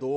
2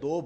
2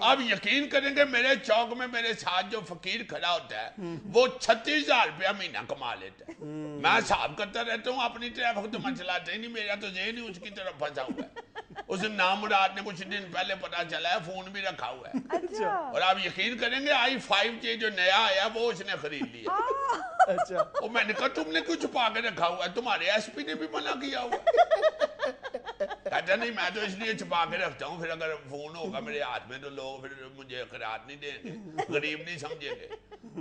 آپ یقین کریں گے میرے چوک میں میرے ساتھ جو فقیر کھڑا ہوتا ہے وہ 36,000 روپیہ مہینہ کما لیتا ہے. میں حساب کرتا رہتا ہوں اپنی ٹریفک تو میں چلاتا ہی نہیں, میرا تو ذہن ہی اس کی طرف پھنسا ہوا ہے. اس نام مراد نے کچھ دن پہلے پتا چلا ہے, فون بھی رکھا ہوا ہے. اور آپ یقین کریں گے i5J جو نیا آیا وہ اس نے خرید لیا. اچھا, اور میں نے کہا تم نے کچھ چھپا کے رکھا ہوا ہے, تمہارے ایس پی نے بھی منع کیا ہوا ہے. کہتا نہیں میں تو اس لیے چھپا کے رکھتا ہوں, پھر اگر فون ہوگا میرے ہاتھ میں تو لوگ پھر مجھے خیرات نہیں دیں گے, غریب نہیں سمجھیں گے.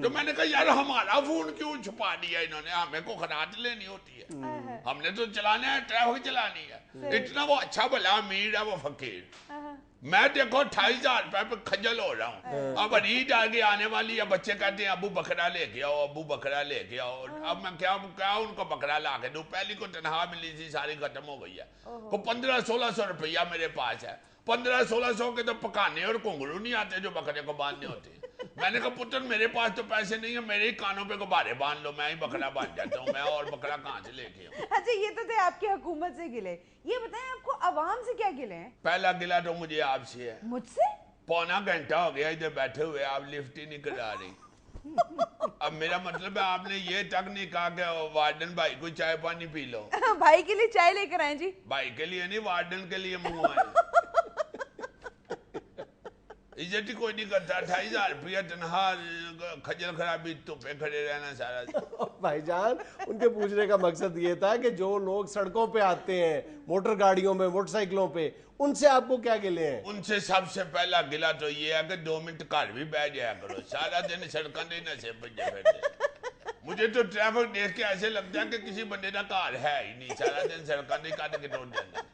تو میں نے کہا یار ہمارا فون کیوں چھپا دیا انہوں نے, ہمیں کو خیرات لینی ہوتی ہے, ہم نے تو چلانا ہے, ٹریفک چلانی ہے. اتنا وہ اچھا بھلا امیر ہے وہ فقیر. میں دیکھو 28,000 روپے پہ کھجل ہو رہا ہوں. اب عید آگے آنے والی ہے, بچے کہتے ہیں ابو بکرا لے کے آؤ, ابو بکرا لے کے آؤ. اب میں کیا ان کو بکرا لا کے دوں, پہلی کو تنہا ملی تھی ساری ختم ہو گئی ہے. کو 1500-1600 روپیہ میرے پاس ہے. 1500-1600 کے تو پکانے اور کنگرو نہیں آتے جو بکرے کو باندھنے ہوتے ہیں. میں نے کہا پتر میرے پاس تو پیسے نہیں ہیں, میرے ہی کانوں پہ غبارے باندھ لو, میں ہی بکرا باندھ جاتا ہوں, میں اور بکرا کہاں سے لے کے آؤں. اچھا یہ تو تھے آپ کی حکومت سے گلے, یہ بتائیں آپ کو عوام سے کیا گلے ہیں؟ پہلا گلہ تو مجھے آپ سے ہے. مجھ سے؟ پونا گھنٹہ ہو گیا ادھر بیٹھے ہوئے, آپ لفٹ ہی نہیں کرا رہی. اب میرا مطلب ہے آپ نے یہ تک نہیں کہا کہ وارڈن بھائی کو چائے پانی پی لو. بھائی کے لیے چائے لے کر آئیں جی. بھائی کے لیے نہیں, وارڈن کے لیے منگوائیں. عزت ہی کوئی نہیں کرتا. 28,000 روپیہ تنہا کھجل خرابی تو پہ کھڑے رہنا سارا. بھائی جان ان کے پوچھنے کا مقصد یہ تھا کہ جو لوگ سڑکوں پہ آتے ہیں, موٹر گاڑیوں میں, موٹر سائیکلوں پہ, ان سے آپ کو کیا گلے ہیں؟ ان سے سب سے پہلا گلہ تو یہ ہے کہ 2 منٹ گھر بھی بیٹھ جایا کرو, سارا دن سڑکوں دے نشے بجے پھرتے. مجھے تو ٹریفک دیکھ کے ایسے لگتا ہے کہ کسی بندے کا گھر ہے ہی نہیں, سارا دن سڑکوں دے کٹ کے ٹوٹ جانا.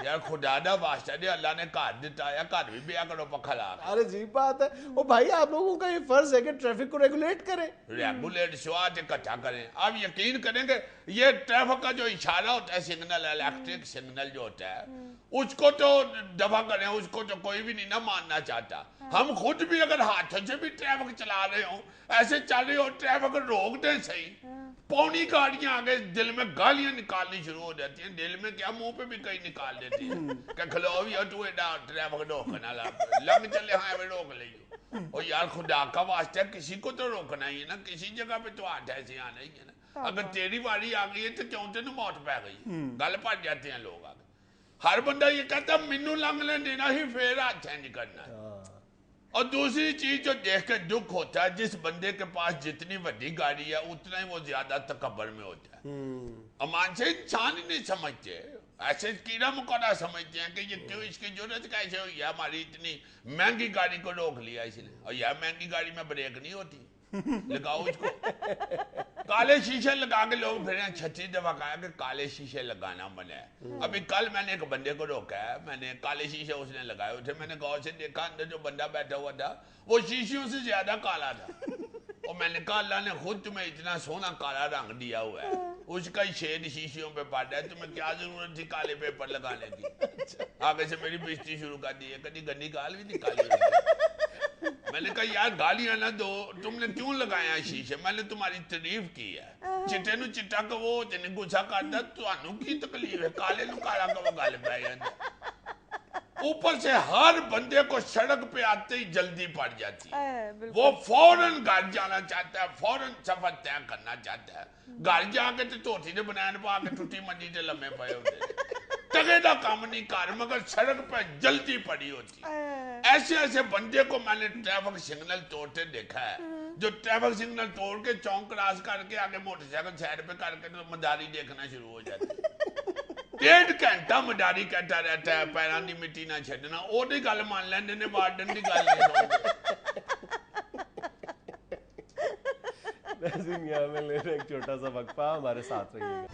یار خدا دا واسطہ دے, اللہ نے گھر دیتا ہے, گھر بھی بیا کرو پکھا لا کے. ارے عجیب بات ہے. او بھائی آپ لوگوں کا یہ فرض ہے کہ ٹریفک کو ریگولیٹ کریں, ریگولیٹ سوات اکٹھا کریں. آپ یقین کریں کہ یہ ٹریفک کا جو اشارہ ہوتا ہے سگنل, الیکٹرک سگنل جو ہوتا ہے, اس کو تو دفع کریں, اس کو تو کوئی بھی نہیں نہ ماننا چاہتا. ہم خود بھی اگر ہاتھوں سے بھی ٹریفک چلا رہے ہوں, ایسے چل رہے ہو, ٹریفک روک دیں صحیح, پونی گاڑیاں آگے دل میں گالیاں نکالنی شروع ہو جاتی ہیں. دل میں کیا منہ پہ بھی کئی نکال دیتی ہیں کہ کھلو بھی ہو تو ایڈا ٹریفک روکنا لگ چلے ہاں میں روک لیو. اور یار خدا کا واسطہ کسی کو تو روکنا ہی ہے نا, کسی جگہ پہ تو آٹھ ایسے آنا ہی ہے نا. اگر تیری واری آ گئی ہے تو کیوں تینوں موت پہ گئی, گل پٹ جاتے ہیں لوگ آگے. ہر بندہ یہ کہتا ہے مینوں لنگ لین دینا ہی پھر ہاتھ نہیں کرنا ہے. اور دوسری چیز جو دیکھ کے دکھ ہوتا ہے, جس بندے کے پاس جتنی بڑی گاڑی ہے اتنا ہی وہ زیادہ تکبر میں ہوتا ہے. امان سے انسان ہی نہیں سمجھتے, ایسے کیڑا مکوڑا سمجھتے ہیں کہ یہ کیوں, اس کی ضرورت کیسے ہوئی ہے, ہماری اتنی مہنگی گاڑی کو روک لیا اس نے. اور یار مہنگی گاڑی میں بریک نہیں ہوتی, لگاؤ اس کو. کالے شیشے لگا کے لوگ پھر 36 دفعہ کہا کہ کالے شیشے لگانا منع ہے. ابھی کل میں نے ایک بندے کو روکا ہے, میں نے کالے شیشے اس نے لگائے ہوئے تھے, میں نے غور سے دیکھا اندر جو بندہ بیٹھا ہوا تھا وہ شیشیوں سے زیادہ کالا تھا. اور میں نے کہا اللہ نے خود تمہیں اتنا سونا کالا رنگ دیا ہوا ہے, اس کا ہی شیڈ شیشیوں پہ پڑ رہا ہے, تمہیں کیا ضرورت تھی کالے پیپر لگانے کی. آگے سے میری بےزتی شروع کر دی ہے, کبھی گندی گال بھی نکالی. میں نے کہا یار گالیاں نہ دو, تم نے کیوں لگایا شیشے, میں نے تمہاری تعریف کی ہے. چٹے نو چٹا کہ وہ جن گچھا کرتا تانوں کی تکلیف ہے, کالے نو کالا کہ وہ گل پہ جاتا. اوپر سے ہر بندے کو سڑک پہ آتے ہی جلدی پڑ جاتی ہے, وہ فوراً گھر جانا چاہتا ہے, فوراً سفر طے کرنا چاہتا ہے. گھر جا کے تو دھوتی نے بنان پا کے ٹوٹی منجی تے لمے پے ہوتے, ٹگے دا کام نہیں کر, مگر سڑک پہ جلدی پڑی ہوتی. ایسے ایسے بندے کو میں نے ٹریفک سگنل توڑتے دیکھا ہے, جو ٹریفک سگنل توڑ کے چونک کراس کر کے آگے موٹر سائیکل سائڈ پہ کر کے تو مداری دیکھنا شروع ہو جاتی. 1.5 گھنٹہ مداری کہتا رہتا ہے, پیران دی مٹی نہ چھڈنا. او دی گل مان لیندے نے, وارڈن دی گل نہیں سمجھتے. ناظرین یہاں میں لے رہے ایک چھوٹا سا وقفہ, ہمارے ساتھ رہیے گا.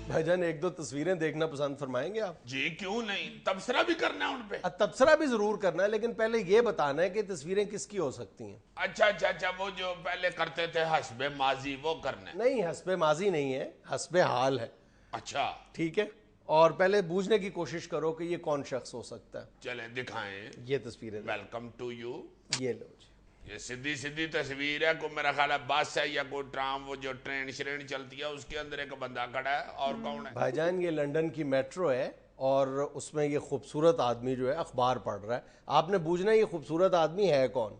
بھائی جان ایک دو تصویریں دیکھنا پسند فرمائیں گے آپ؟ جی کیوں نہیں, تبصرہ بھی کرنا ہے ان پہ. تبصرہ بھی ضرور کرنا ہے, لیکن پہلے یہ بتانا ہے کہ تصویریں کس کی ہو سکتی ہیں. اچھا وہ جو پہلے کرتے تھے حسب ماضی وہ کرنا ہے. نہیں, حسب ماضی نہیں ہے, حسب حال ہے. اچھا ٹھیک ہے, اور پہلے بوجھنے کی کوشش کرو کہ یہ کون شخص ہو سکتا ہے. چلیں دکھائیں. یہ تصویریں ویلکم ٹو یو. یہ لو جی. یہ سیدھی سیدھی تصویر ہے، کوئی میرا خیال ہے بس ہے یا کوئی ٹرام، وہ جو ٹرین شرین چلتی ہے اس کے اندر ایک بندہ کھڑا ہے، اور کون ہے؟ بھائی جان یہ لنڈن کی میٹرو ہے اور اس میں یہ خوبصورت آدمی جو ہے اخبار پڑھ رہا ہے. آپ نے پوچھنا ہے یہ خوبصورت آدمی ہے کون؟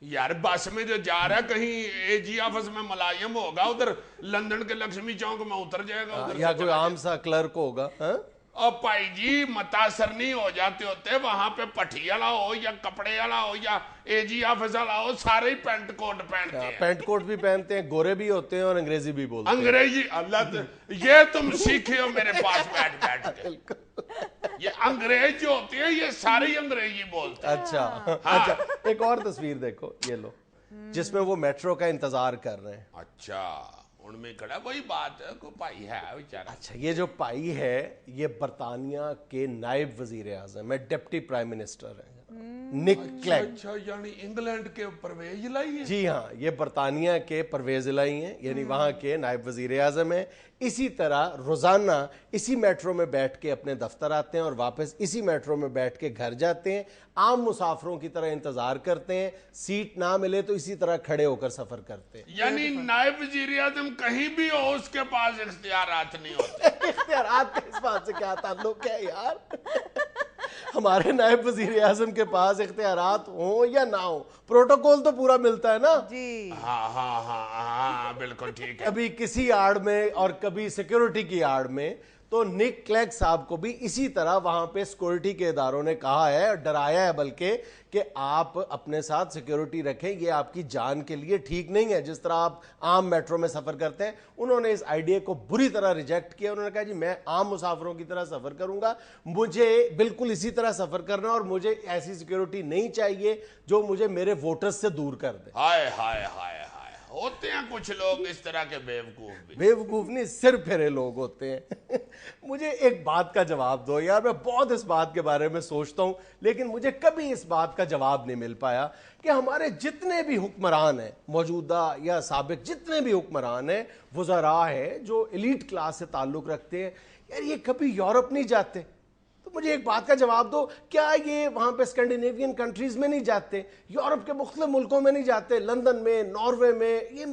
یار بس میں جو جا رہا ہے کہیں اے جی آفس میں ملائم ہوگا، ادھر لندن کے لکشمی چوک میں اتر جائے گا ادھر یا سے کوئی عام سا کلرک ہوگا. ہاں اور بھائی جی متاثر نہیں ہو جاتے ہوتے، وہاں پہ پٹھی والا ہو یا کپڑے والا ہو یا اے جی آفس والا ہو، سارے ہی پینٹ کوٹ پہنتے ہیں. پینٹ کوٹ بھی پہنتے ہیں، گورے بھی ہوتے ہیں اور انگریزی بھی بولتے ہیں. انگریزی اللہ یہ تم سیکھے ہو میرے پاس بیٹھ بیٹھ کے. یہ انگریز جو ہوتے ہیں یہ سارے ہی انگریزی بولتے ہیں. اچھا ایک اور تصویر دیکھو، یہ لو، جس میں وہ میٹرو کا انتظار کر رہے ہیں. اچھا ان میں کھڑا وہی بات ہے، کوئی بھائی ہے بیچارہ. اچھا یہ جو پائی ہے یہ برطانیہ کے نائب وزیر اعظم ہے، ڈپٹی پرائم منسٹر ہیں، نک کلیگ. اچھا یعنی انگلینڈ کے پرویز لائی ہے. جی ہاں یہ برطانیہ کے پرویز الہی ہیں، یعنی وہاں کے نائب وزیر اعظم ہیں. اسی طرح روزانہ اسی میٹرو میں بیٹھ کے اپنے دفتر آتے ہیں اور واپس اسی میٹرو میں بیٹھ کے گھر جاتے ہیں. عام مسافروں کی طرح انتظار کرتے ہیں، سیٹ نہ ملے تو اسی طرح کھڑے ہو کر سفر کرتے ہیں. یعنی نائب وزیر اعظم کہیں بھی ہو اس کے پاس اختیارات نہیں ہوتے. اختیارات کا اس بات سے کیا تعلق ہے یار؟ ہمارے نائب وزیر اعظم کے پاس اختیارات ہوں یا نہ ہوں، پروٹوکول تو پورا ملتا ہے نا. جی ہاں ہاں ہاں ہاں بالکل ٹھیک ہے. کبھی کسی آڑ میں اور کبھی سیکیورٹی کی آڑ میں. تو نک کلیگ صاحب کو بھی اسی طرح وہاں پہ سیکورٹی کے اداروں نے کہا ہے اور ڈرایا ہے بلکہ کہ آپ اپنے ساتھ سیکیورٹی رکھیں، یہ آپ کی جان کے لیے ٹھیک نہیں ہے جس طرح آپ عام میٹرو میں سفر کرتے ہیں. انہوں نے اس آئیڈیا کو بری طرح ریجیکٹ کیا. انہوں نے کہا جی میں عام مسافروں کی طرح سفر کروں گا، مجھے بالکل اسی طرح سفر کرنا ہے اور مجھے ایسی سیکیورٹی نہیں چاہیے جو مجھے میرے ووٹرز سے دور کر دے. ہائے ہائے ہائے ہائے، ہوتے ہیں کچھ لوگ اس طرح کے بیوقوف بھی. بیوقوف نہیں، سر پھرے لوگ ہوتے ہیں. مجھے ایک بات کا جواب دو یار، میں بہت اس بات کے بارے میں سوچتا ہوں لیکن مجھے کبھی اس بات کا جواب نہیں مل پایا کہ ہمارے جتنے بھی حکمران ہیں موجودہ یا سابق، جتنے بھی حکمران ہیں، وزراء ہیں جو ایلیٹ کلاس سے تعلق رکھتے ہیں، یار یہ کبھی یورپ نہیں جاتے. تو مجھے ایک بات کا جواب دو، کیا یہ وہاں پہ اسکینڈینیوین کنٹریز میں نہیں جاتے، یورپ کے مختلف ملکوں میں نہیں جاتے، لندن میں، ناروے میں، یہ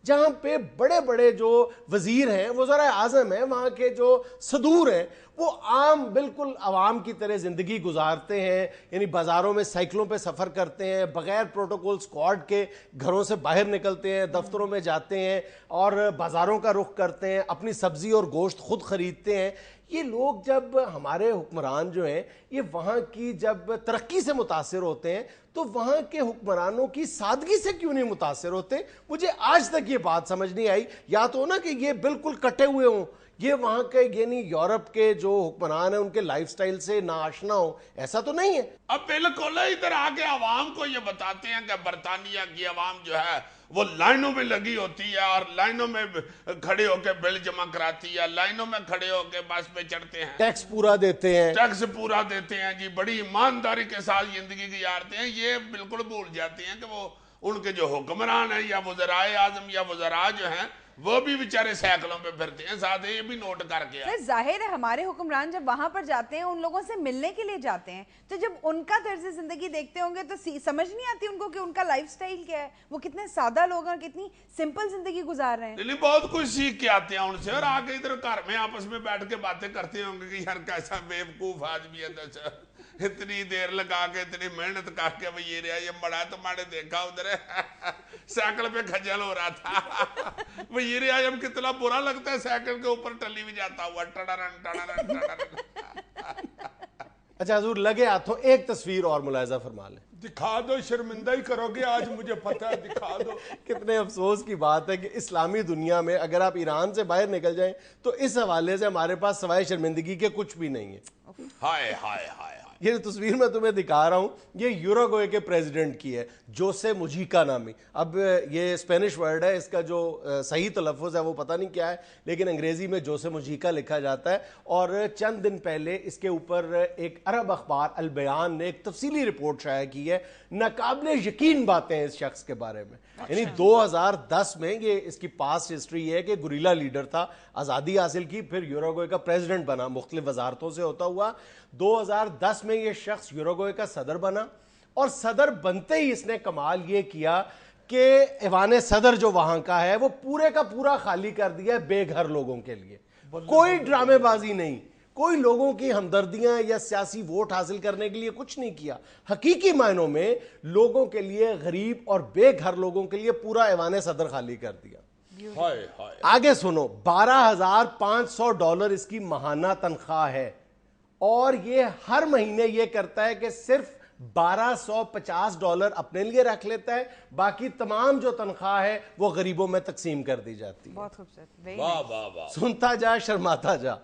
جہاں پہ بڑے بڑے جو وزیر ہیں، وزراء اعظم ہیں، وہاں کے جو صدور ہیں، وہ عام بالکل عوام کی طرح زندگی گزارتے ہیں. یعنی بازاروں میں سائیکلوں پہ سفر کرتے ہیں، بغیر پروٹوکول سکواڈ کے گھروں سے باہر نکلتے ہیں، دفتروں میں جاتے ہیں اور بازاروں کا رخ کرتے ہیں، اپنی سبزی اور گوشت خود خریدتے ہیں. یہ لوگ جب ہمارے حکمران جو ہیں یہ وہاں کی جب ترقی سے متاثر ہوتے ہیں تو وہاں کے حکمرانوں کی سادگی سے کیوں نہیں متاثر ہوتے؟ مجھے آج تک یہ بات سمجھ نہیں آئی. یا تو نا کہ یہ بالکل کٹے ہوئے ہوں، یہ وہاں کے یعنی یورپ کے جو حکمران ہیں ان کے لائف سٹائل سے ناآشنا ہوں، ایسا تو نہیں ہے. اب بالکل ادھر آگے عوام کو یہ بتاتے ہیں کہ برطانیہ کی عوام جو ہے وہ لائنوں میں لگی ہوتی ہے اور لائنوں میں کھڑے ہو کے بل جمع کراتی ہے، لائنوں میں کھڑے ہو کے بس پہ چڑھتے ہیں، ٹیکس پورا دیتے ہیں، ٹیکس پورا دیتے ہیں، جی بڑی ایمانداری کے ساتھ زندگی گزارتے ہیں. یہ بالکل بھول جاتے ہیں کہ وہ ان کے جو حکمران ہیں یا وزراء اعظم یا وزراء جو ہیں وہ بھی بیچارے سائیکلوں پہ پھرتے ہیں. ساتھ یہ بھی نوٹ کر کے پھر ظاہر ہے ہمارے حکمران جب وہاں پر جاتے ہیں ان لوگوں سے ملنے کے لیے جاتے ہیں، تو جب ان کا طرز زندگی دیکھتے ہوں گے تو سمجھ نہیں آتی ان کو کہ ان کا لائف سٹائل کیا ہے، وہ کتنے سادہ لوگ ہیں، کتنی سمپل زندگی گزار رہے ہیں. لیکن بہت کچھ سیکھ کے آتے ہیں ان سے، اور آگے ادھر گھر میں آپس میں بیٹھ کے باتیں کرتے ہوں گے کہ یار کیسا بیوقوف آدمی ہے، اتنی دیر لگا کے اتنی محنت کر کے یہ رہا یہ بڑا تمہارے دیکھا ادھر سائیکل پہ کھجل ہو رہا تھا. وزیر اعظم کتنا برا لگتا ہے سائیکل کے اوپر ٹلی بھی جاتا ہوا ٹڑرن ٹڑرن ٹڑرن. اچھا حضور لگے ہاتھوں ایک تصویر اور ملاحظہ فرما لیں. دکھا دو، شرمندہ ہی کرو گے آج مجھے پتہ ہے، دکھا دو. کتنے افسوس کی بات ہے کہ اسلامی دنیا میں اگر آپ ایران سے باہر نکل جائیں تو اس حوالے سے ہمارے پاس سوائے شرمندگی کے کچھ بھی نہیں ہے. ہائے ہائے ہائے. یہ تصویر میں تمہیں دکھا رہا ہوں یہ یوروگوئے کے پریزیڈنٹ کی ہے، جوسے مجیکا نامی. اب یہ اسپینش ورڈ ہے، اس کا جو صحیح تلفظ ہے وہ پتہ نہیں کیا ہے، لیکن انگریزی میں جوسے مجیکا لکھا جاتا ہے. اور چند دن پہلے اس کے اوپر ایک عرب اخبار البیان نے ایک تفصیلی رپورٹ شائع کی ہے. ناقابل یقین باتیں ہیں اس شخص کے بارے میں. یعنی 2010 میں یہ اس کی پاسٹ ہسٹری ہے کہ گوریلا لیڈر تھا، آزادی حاصل کی، پھر یوروگوئے کا پریزیڈنٹ بنا مختلف وزارتوں سے ہوتا ہوا. 2010 میں یہ شخص یوروگوئے کا صدر بنا اور صدر بنتے ہی اس نے کمال یہ کیا کہ ایوان صدر جو وہاں کا ہے وہ پورے کا پورا خالی کر دیا ہے بے گھر لوگوں کے لیے. کوئی ڈرامے بازی نہیں, کوئی لوگوں کی ہمدردیاں یا سیاسی ووٹ حاصل کرنے کے لیے کچھ نہیں کیا. حقیقی معنوں میں لوگوں کے لیے, غریب اور بے گھر لوگوں کے لیے پورا ایوان صدر خالی کر دیا. آگے سنو, $12,500 اس کی ماہانہ تنخواہ ہے, اور یہ ہر مہینے یہ کرتا ہے کہ صرف $1,250 اپنے لیے رکھ لیتا ہے, باقی تمام جو تنخواہ ہے وہ غریبوں میں تقسیم کر دی جاتی ہے. بہت خوبصورت. سنتا جا شرماتا جا.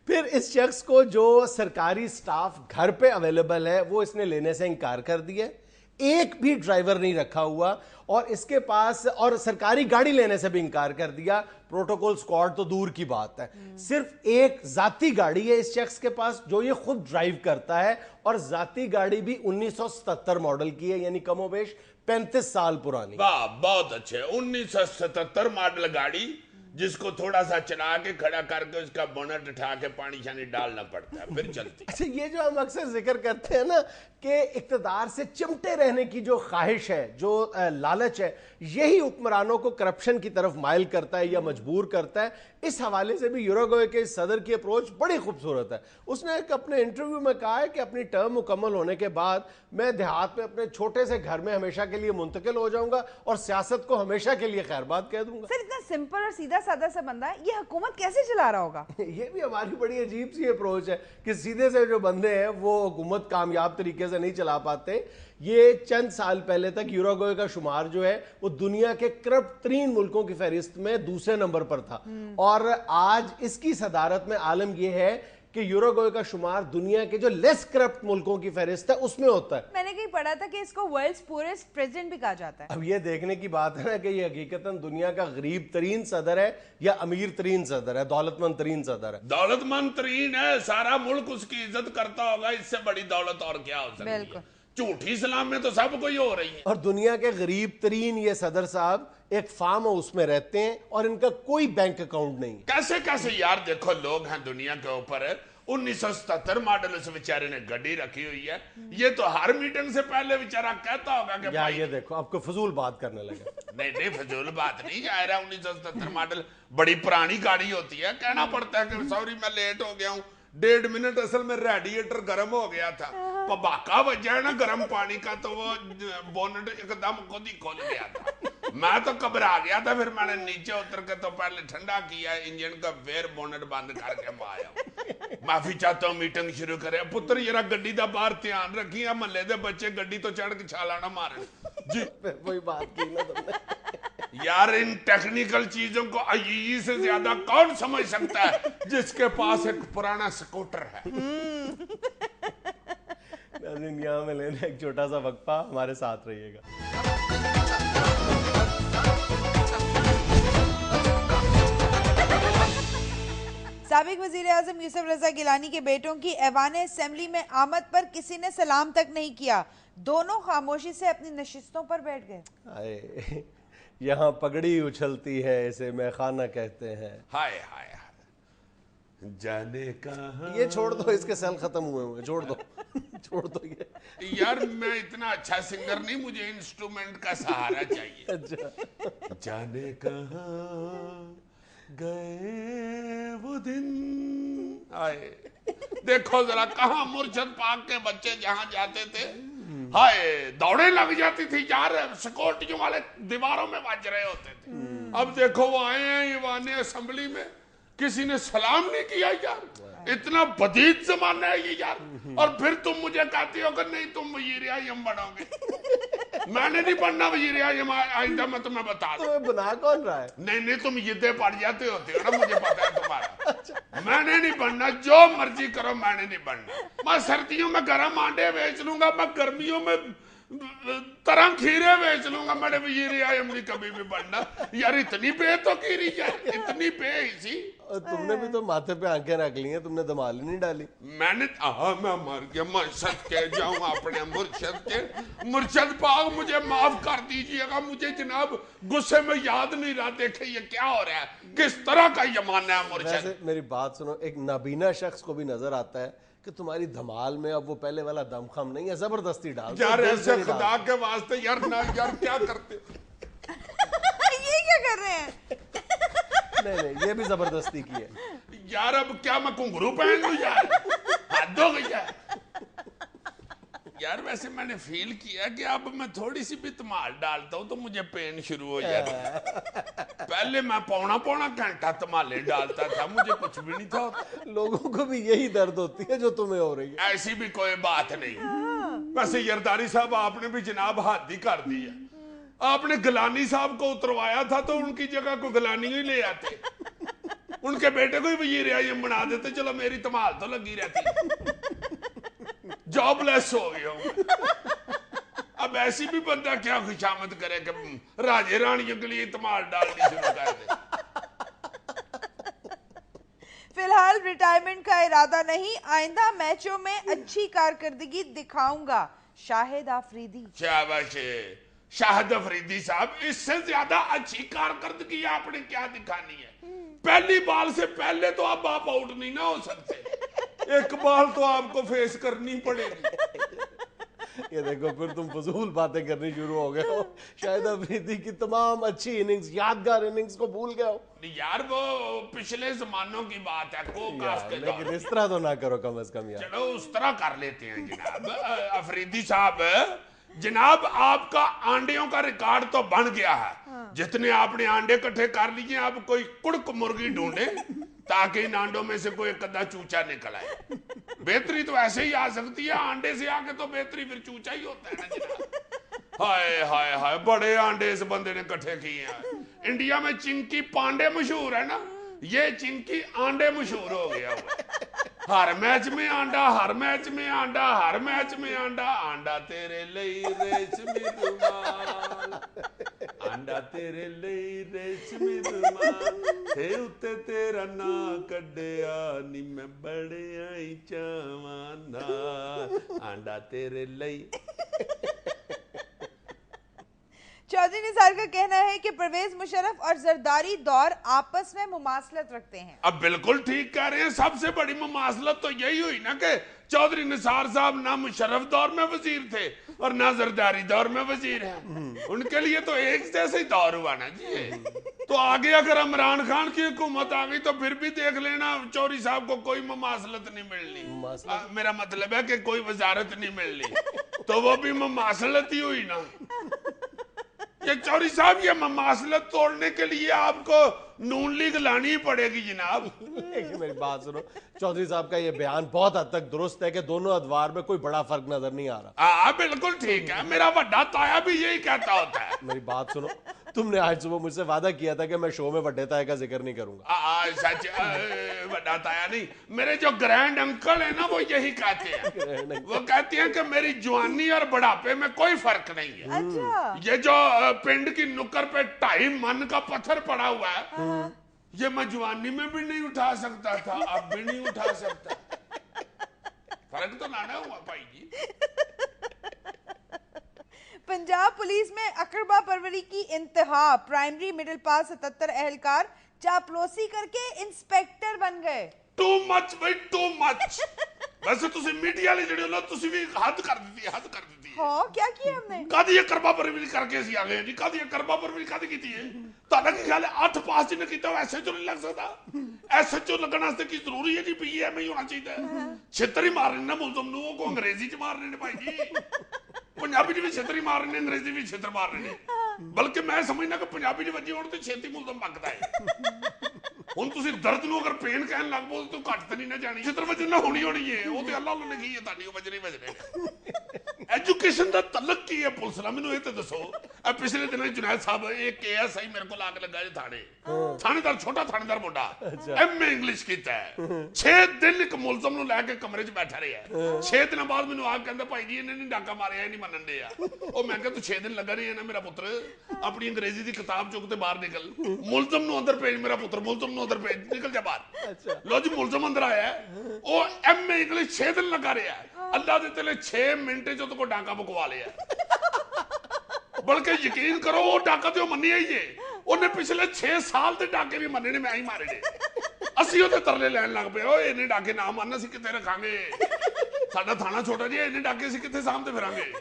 پھر اس شخص کو جو سرکاری سٹاف گھر پہ اویلیبل ہے وہ اس نے لینے سے انکار کر دیا, ایک بھی ڈرائیور نہیں رکھا ہوا, اور اس کے پاس اور سرکاری گاڑی لینے سے بھی انکار کر دیا. پروٹوکول سکواڈ تو دور کی بات ہے, صرف ایک ذاتی گاڑی ہے اس شخص کے پاس جو یہ خود ڈرائیو کرتا ہے, اور ذاتی گاڑی بھی 1977 ماڈل کی ہے, یعنی کم و بیش 35 سال پرانی. واہ بہت اچھے. 1977 ماڈل گاڑی جس کو تھوڑا سا چلا کے کھڑا کر کے اس کا بونٹ اٹھا کے پانی شانی ڈالنا پڑتا ہے پھر چلتی. اچھا, یہ جو ہم اکثر ذکر کرتے ہیں نا کہ اقتدار سے چمٹے رہنے کی جو خواہش ہے, جو لالچ ہے, یہی حکمرانوں کو کرپشن کی طرف مائل کرتا ہے یا مجبور کرتا ہے. اس حوالے سے بھی یوروگوئے کے صدر کی اپروچ بڑی خوبصورت ہے. اس نے ایک اپنے انٹرویو میں کہا ہے کہ اپنی ٹرم مکمل ہونے کے بعد میں دیہات میں اپنے چھوٹے سے گھر میں ہمیشہ کے لیے منتقل ہو جاؤں گا اور سیاست کو ہمیشہ کے لیے خیر بات کہہ دوں گا. سر اتنا سمپل اور سیدھا سادہ سا بندہ ہے, یہ حکومت کیسے چلا رہا ہوگا؟ یہ بھی ہماری بڑی عجیب سی اپروچ ہے کہ سیدھے سے جو بندے ہیں وہ حکومت کامیاب طریقے سے نہیں چلا پاتے. یہ چند سال پہلے تک یوروگوئے کا شمار جو ہے وہ دنیا کے کرپٹ ترین ملکوں کی فہرست میں دوسرے نمبر پر تھا, اور آج اس کی صدارت میں عالم یہ ہے کہ یوروگوئے کا شمار دنیا کے جو لیس کرپٹ ملکوں کی فہرست ہے اس میں ہوتا ہے. میں نے کہیں پڑھا تھا کہ اس کو ورلڈز پوریسٹ پریزیڈنٹ بھی کہا جاتا ہے. اب یہ دیکھنے کی بات ہے نا کہ یہ حقیقتاً دنیا کا غریب ترین صدر ہے یا امیر ترین صدر ہے, دولت مند ترین صدر ہے. دولت مند ترین ہے, سارا ملک اس کی عزت کرتا ہوگا, اس سے بڑی دولت اور کیا ہو سکتی ہے. جھوٹی اسلام میں تو سب کو ہی ہو رہی ہے. اور دنیا کے غریب ترین یہ صدر صاحب ایک فارم ہاؤس میں رہتے ہیں اور ان کا کوئی بینک اکاؤنٹ نہیں. کیسے کیسے یار دیکھو لوگ ہیں دنیا کے اوپر. 1977 ماڈل اس بیچارے نے گڈی رکھی ہوئی ہے, یہ تو ہر میٹنگ سے پہلے بیچارہ کہتا ہوگا کہ یہ دیکھو آپ کو فضول بات کرنے لگا. نہیں فضول بات نہیں, ظاہر ہے 1977 ماڈل بڑی پرانی گاڑی ہوتی ہے, کہنا پڑتا ہے کہ سوری میں لیٹ ہو گیا ہوں, 1.5 منٹ اصل میں ریڈیٹر گرم ہو گیا تھا, پباکا بجا ہے نا گرم پانی کا, تو وہ بونٹ ایک دم خود ہی کھول گیا تھا. میں تو گھبرا گیا تھا, پھر میں نے نیچے اتر کے تو پہلے ٹھنڈا کیا انجن کا, پھر بونٹ بند کر کے میں آیا. معافی چاہتا ہوں, میٹنگ شروع کرے. پتر ذرا گڈی دا باہر دھیان رکھی, محلے دے بچے گڈی تو چڑھ کے چھالا نہ مارے. جی وہی بات کی نا تم نے. یار ان ٹیکنیکل چیزوں کو عیی سے زیادہ کون سمجھ سکتا ہے جس کے پاس ایک پرانا سکوٹر ہے. ناظرین یہاں میں لینا ایک چھوٹا سا وقفہ, ہمارے ساتھ رہیے گا. سابق وزیر اعظم یوسف رضا گیلانی کے بیٹوں کی ایوان اسمبلی میں آمد پر کسی نے سلام تک نہیں کیا, دونوں خاموشی سے اپنی نشستوں پر بیٹھ گئے. یہاں پگڑی اچھلتی ہے, اسے میخانہ کہتے ہیں. ہائے ہائے جانے کہاں. یہ چھوڑ دو, اس کے سیل ختم ہوئے, چھوڑ دو چھوڑ دو. یہ یار میں اتنا اچھا سنگر نہیں, مجھے انسٹرومنٹ کا سہارا چاہیے. جانے کہاں گئے وہ دن آئے. دیکھو ذرا کہاں مرشد پاک کے بچے جہاں جاتے تھے ہائے دوڑیں لگ جاتی تھی یار, سیکورٹیوں والے دیواروں میں بج رہے ہوتے تھے. اب دیکھو وہ آئے ہیں ایوان اسمبلی میں, کسی نے سلام نہیں کیا یار. اتنا بدید زمانہ ہے یہ یار, اور پھر تم مجھے کہتی ہو کہ نہیں تم وزیر اعظم بنو گے. میں نے نہیں بننا وزیر اعظم آئندہ, میں تمہیں بتا دوں. تمہیں بنا کون رہا ہے؟ نہیں تم یدے پڑ جاتے ہوتے ہو نا, مجھے پتا ہے تمہارا. میں نے نہیں بننا, جو مرضی کرو میں نے نہیں بننا. میں سردیوں میں گرم آنڈے بیچ لوں گا, میں گرمیوں میں طرح کھیرے بیچ لوں گا, میں نے وزیر اعظم نہیں کبھی بھی بننا. یار اتنی بے تو کیری یار, اتنی بے اسی. تم نے بھی تو ماتھے پہ آنکھیں رکھ لی ہیں, تم نے دمالی نہیں ڈالی. میں نے میں مر گیا, مرشد کے جاؤں اپنے مرشد کے. مرشد پاک مجھے معاف کر دیجئے گا, مجھے جناب غصے میں یاد نہیں رہا. دیکھیں یہ کیا ہو رہا ہے, کس طرح کا یہ ماننا ہے مرشد. میری بات سنو, ایک نابینا شخص کو بھی نظر آتا ہے کہ تمہاری دھمال میں اب وہ پہلے والا دم خم نہیں ہے, زبردستی ڈال دو. یار ایسے خدا کے واسطے یار نہ یار کیا کرتے یہ کیا کر رہے ہیں؟ نہیں یہ بھی زبردستی کی ہے یار. اب کیا میں کنگرو پہن لوں یار, حد ہو گئی ہے یار. ویسے میں نے فیل کیا کہ اب میں تھوڑی سی بھی تمال ڈالتا ہوں تو مجھے پین شروع ہو جاتا ہے. پہلے میں پونا گھنٹہ تمالے ڈالتا تھا, مجھے کچھ بھی نہیں تھا. لوگوں کو بھی یہی درد ہوتی ہے جو تمہیں ہو رہی ہے. ایسی بھی کوئی بات نہیں. ویسے یرداری صاحب آپ نے بھی جناب حد ہی کر دی ہے. آپ نے گلانی صاحب کو اتروایا تھا تو ان کی جگہ کو گلانی ہی لے آتے, ان کے بیٹے کو ہی وزیر اعظم بنا دیتے, چلو میری تمال تو لگی رہتی. جاب لیس ہو گیا ہوں. اب ایسی بھی بندہ کیا خوشامد کرے کہ راجے رانیوں کے لیے تمال ڈالنی شروع کر دے. فی الحال ریٹائرمنٹ کا ارادہ نہیں, آئندہ میچوں میں اچھی کارکردگی دکھاؤں گا. شاہد آفریدی. شاباش شاہد آفریدی صاحب, اس سے زیادہ اچھی کارکردگی آپ نے کیا دکھانی ہے. پہلی بال سے پہلے تو آپ آؤٹ نہیں نہ ہو سکتے, ایک بال تو آپ کو فیس کرنی پڑے گی. یہ دیکھو پھر تم فضول باتیں کرنی شروع ہو گئے ہو. شاہد آفریدی کی تمام اچھی اننگز, یادگار اننگز کو بھول گئے ہو. یار وہ پچھلے زمانوں کی بات ہے, کو کاف کے دور. لیکن اس طرح تو نہ کرو کم از کم یار. چلو اس طرح کر لیتے ہیں جناب. آفریدی صاحب جناب آپ کا آنڈیوں کا ریکارڈ تو بن گیا ہے. جتنے آپ نے آنڈے کٹھے کر لیے, آپ کوئی کڑک مرغی ڈھونڈے تاکہ ان آنڈوں میں سے کوئی کدا چوچا نکل آئے. بہتری تو ایسے ہی آ سکتی ہے, آنڈے سے آ کے تو بہتری پھر چوچا ہی ہوتا ہے نا جناب. ہائے ہائے ہائے, بڑے آنڈے اس بندے نے کٹھے کیے ہیں. انڈیا میں چنکی پانڈے مشہور ہے نا, یہ چنکی آنڈے مشہور ہو گیا ہوا ہے. ہر میچ میں آنڈا, ہر میچ میں آنڈا, ہر میچ میں آنڈا. آنڈا تیرے لئی ریشمی رومال, آنڈا تیرے لئی ریشمی رومال, تے اتے تیرا نا کڈیا نی میں بڑے آئی چاوانا. آنڈا تیرے لئی. چودھری نثار کا کہنا ہے کہ پرویز مشرف اور زرداری دور آپس میں مماثلت رکھتے ہیں. اب بالکل ٹھیک کہہ رہے ہیں. سب سے بڑی مماثلت تو یہی ہوئی نا کہ چودھری نثار صاحب نہ مشرف دور میں وزیر تھے اور نہ زرداری دور میں وزیر ہیں. ان کے لیے تو ایک جیسے ہی دور ہوا نا جی. تو آگے اگر عمران خان کی حکومت آ گئی تو پھر بھی دیکھ لینا چودھری صاحب کو کوئی مماثلت نہیں ملنی. میرا مطلب ہے کہ کوئی وزارت نہیں ملنی, تو وہ بھی مماثلت ہی ہوئی نا. یہ چودھری صاحب یہ مماثلت توڑنے کے لیے آپ کو نون لیگ لانی پڑے گی جناب. میری بات سنو, چودھری صاحب کا یہ بیان بہت حد تک درست ہے کہ دونوں ادوار میں کوئی بڑا فرق نظر نہیں آ رہا. ہاں بالکل ٹھیک ہے, میرا بڑا تایا بھی یہی کہتا ہوتا ہے. میری بات سنو, تم نے آج صبح مجھ سے وعدہ کیا تھا کہ میں شو میں بڑے تایا کا ذکر نہیں کروں گا. سچ, بڑا تایا نہیں, میرے جو گرینڈ انکل ہیں نا وہ یہی کہتے ہیں. وہ کہتے ہیں کہ میری جوانی اور بڑھاپے میں کوئی فرق نہیں ہے. اچھا, یہ جو پنڈ کی نکر پہ 2.5 من کا پتھر پڑا ہوا ہے, یہ میں جوانی میں بھی نہیں اٹھا سکتا تھا, اب بھی نہیں اٹھا سکتا. فرق تو نہ ہوا بھائی جی. پنجاب پولیس میں اقربا پروری کی انتہا, پرائمری مڈل پاس 77 اہلکار چاپلوسی کر کے انسپیکٹر بن گئے. ٹو مچ بھائی, ٹو مچ. ویسے تسی میڈیا والے جڑے ہو تسی بھی حد کر دیتی ہے, حد کر دیتی ہے. ہاں کیا کیا ہم نے, کدی یہ کربا پروری کر کے اسی آ گئے جی. کدی یہ کربا پروری کدی کیتی ہے. تہاڈا کی خیال ہے 8 پاس جن نے کیتا ایس ایچ او نہیں لگ سکتا؟ ایس ایچ او لگن واسطے کی ضروری ہے جی پی ایم ہی ہونا چاہیے. چھتر ہی مارنے نا ملزم نو, کو انگریزی چ مارنے نے بھائی جی. پنجابی چ بھی چھتر ہی مار رہے ہیں, انگریزی بھی چھتر مار رہے ہیں. بلکہ میں سمجھنا کہ پنجابی چ وجے ہونے تو چھتی ملزم بکتا ہے. ہوں تسی درد نو اگر پین کہن لگ پو تو گھٹ تو نہیں نہ جانی. چھتر وجن نہ ہونی ہونی ہے, وہ تو اللہ نے کی ہے, تہاڈی وجنے وجنے. ایجوکیشن دا تعلق کی ہے پولیس نال, مینوں یہ تے دسو. پچھلے دن جنید صاحب ایک کے ایس آئی میرے کو لا کے لگا ہے تھانے, تھانے دار چھوٹا تھانے دار منڈا, ایم اے انگلش کیتا ہے. 6 دن ایک ملزم نو لے کے کمرے چ بیٹھا رہا ہے. 6 دن بعد مینوں آ کے کہندا بھائی جی انہیں نہیں ڈاکا ماریا, نہیں منن دے آ. او میں کہ تو 6 دن لگا رہی ہے نا میرا پتر, اپنی انگریزی دی کتاب چک تے باہر نکل. ملزم نو اندر بھیج میرا پتر, ملزم نو اندر بھیج, نکل جا باہر. لو جی ملزم اندر آیا ہے, او ایم اے انگلش 6 دن لگا رہا ہے. اللہ دے تلے 6 منٹ جو تو کو ڈاکا بکوا لیا. بلکہ یقین کرو وہ ڈاکا تو منی ہے. انہیں پچھلے 6 سال تے ڈاکے بھی مننے نے, میں ہی مارے نے. ਅਸੀਂ ਉਹਦੇ ਤਰਲੇ ਲੈਣ ਲੱਗ ਪਏ, ਓਏ ਇਹਨੇ ਡਾਕੇ ਨਾ ਮੰਨ, ਅਸੀਂ ਕਿੱਥੇ ਰੱਖਾਂਗੇ, ਸਾਡਾ ਥਾਣਾ ਛੋਟਾ ਜਿਹਾ, ਇਹਨੇ ਡਾਕੇ ਅਸੀਂ ਕਿੱਥੇ ਸਾਹਮਣੇ ਫਿਰਾਂਗੇ।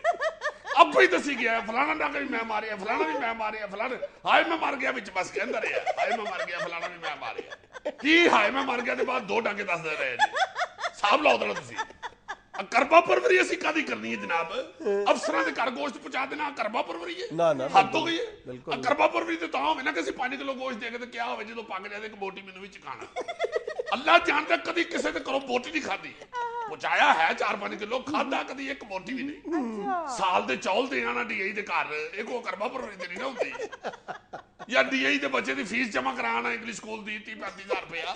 ਆਪੇ ਹੀ ਦੱਸੀ ਗਿਆ, ਫਲਾਣਾ ਡਾਕਾ ਵੀ ਮੈਂ ਮਾਰਿਆ, ਫਲਾਣਾ ਵੀ ਮੈਂ ਮਾਰਿਆ, ਫਲਾਣਾ ਹਾਏ ਮੈਂ ਮਰ ਗਿਆ ਵਿੱਚ ਬਸ ਕਹਿੰਦਾ ਰਿਹਾ, ਹਾਏ ਮੈਂ ਮਰ ਗਿਆ, ਫਲਾਣਾ ਵੀ ਮੈਂ ਮਾਰਿਆ। ਕੀ ਹਾਏ ਮੈਂ ਮਰ ਗਿਆ ਦੇ ਬਾਅਦ 2 ਡਾਕੇ ਦੱਸਦੇ ਰਹੇ ਜੀ, ਸਾਹਬ ਲਾਓ ਦੇਣਾ ਤੁਸੀਂ। ਕਰਬਾ ਪਰਵਰੀ ਅਸੀਂ ਕਾਦੀ ਕਰਨੀ ਹੈ ਜਨਾਬ, ਅਫਸਰਾਂ ਦੇ ਘਰ ਗੋਸ਼ਤ ਪਹੁੰਚਾ ਦੇਣਾ ਕਰਬਾ ਪਰਵਰੀ ਹੈ, ਨਾ ਹੱਦ ਹੋ ਗਈ ਹੈ। ਕਰਬਾ ਪਰਵਰੀ ਤੇ ਤਾਂ ਹੋਵੇ ਨਾ ਕਿ ਅਸੀਂ 5 ਕਿਲੋ ਗੋਸ਼ਤ ਦੇ ਕੇ ਤੇ ਕਿਆ ਹੋਵੇ ਜਦੋਂ ਪੱਕ ਜਾਵੇ ਇੱਕ ਬੋਟੀ ਮੈਨੂੰ ਵੀ ਚਕਾਣਾ। ਅੱਲਾ ਜਾਣਦਾ ਕਦੀ ਕਿਸੇ ਦੇ ਘਰੋਂ ਬੋਟੀ ਨਹੀਂ ਖਾਦੀ, ਪਹੁੰਚਾਇਆ ਹੈ 4-5 ਕਿਲੋ, ਖਾਦਾ ਕਦੀ ਇੱਕ ਬੋਟੀ ਵੀ ਨਹੀਂ। ਸਾਲ ਦੇ ਚੌਲ ਦੇ ਆਣਾ ਡੀਆਈ ਦੇ ਘਰ, ਇਹ ਕੋ ਕਰਬਾ ਪਰਵਰੀ ਤੇ ਨਹੀਂ ਨਾ ਹੁੰਦੀ। ਜਾਂ ਡੀਆਈ ਦੇ ਬੱਚੇ ਦੀ ਫੀਸ ਜਮਾ ਕਰਾਣਾ ਇੰਗਲਿਸ਼ ਸਕੂਲ ਦੀ 30-35,000 ਰੁਪਇਆ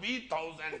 20,000,